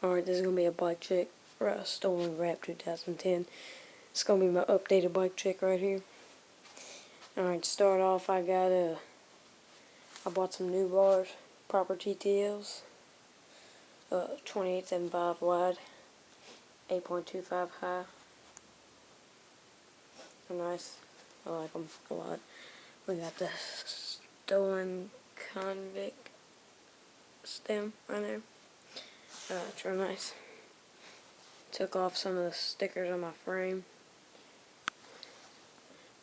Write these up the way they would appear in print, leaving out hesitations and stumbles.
Alright, this is going to be a bike check for a stolen Wrap 2010. It's going to be my updated bike check right here. Alright, to start off, I bought some new bars, proper TTLs, 2875 wide, 8.25 high. They're nice. I like them a lot. We got the stolen Convict stem right there. It's real nice. Took off some of the stickers on my frame,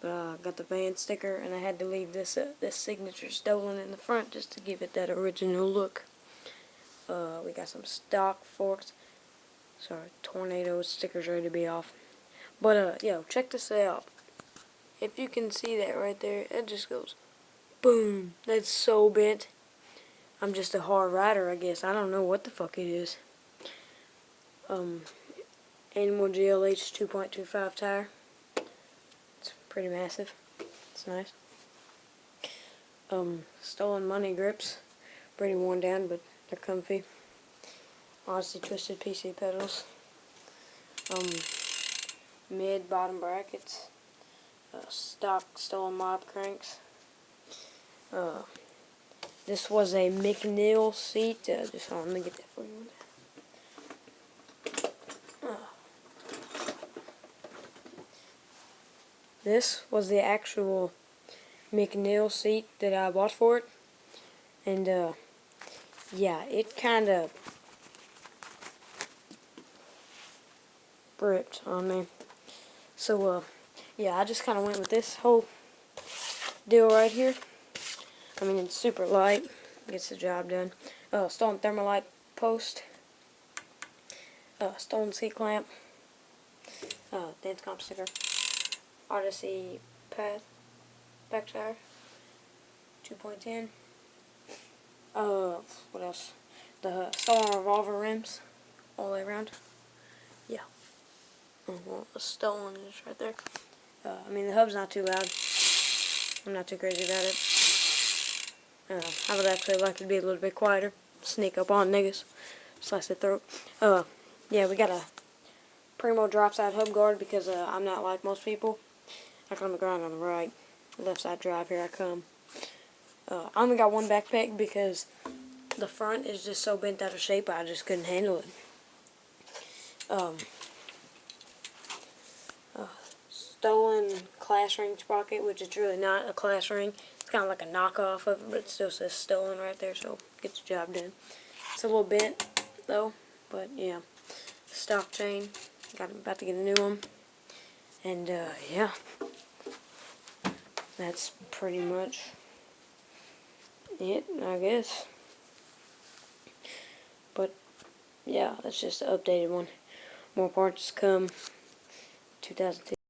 but got the van sticker, and I had to leave this signature stolen in the front just to give it that original look. We got some stock forks. Sorry, Tornado stickers ready to be off. But yo, check this out. If you can see that right there, it just goes boom. That's so bent. I'm just a hard rider, I guess. I don't know what the fuck it is. Animal GLH 2.25 tire. It's pretty massive. It's nice. Stolen money grips. Pretty worn down, but they're comfy. Honestly, Twisted PC pedals. Mid bottom brackets. Stock stolen mob cranks. This was a McNeil seat. Just hold on, let me get that for you. This was the actual McNeil seat that I bought for it, and yeah, it kind of ripped on me. So yeah, I just kind of went with this whole deal right here. I mean, it's super light, gets the job done. Stolen Thermalite post, stolen seat clamp, dance comp sticker, Odyssey path, back tire, 2.10. What else? The stolen revolver rims, all the way around. Yeah. Well, the stolen is right there. I mean, the hub's not too loud. I'm not too crazy about it. I would actually like it to be a little bit quieter. Sneak up on niggas. Slice their throat. Yeah, we got a Primo drop side hub guard because I'm not like most people. I come to grind on the right. Left side drive, here I come. I only got one backpack because the front is just so bent out of shape I just couldn't handle it. Stolen class ring sprocket, which is really not a class ring. It's kind of like a knockoff of it, but it still says stolen right there, so gets the job done. It's a little bent though, but yeah. Stock chain, about to get a new one, and yeah, that's pretty much it, I guess. But yeah, that's just the updated one. More parts come. 2002.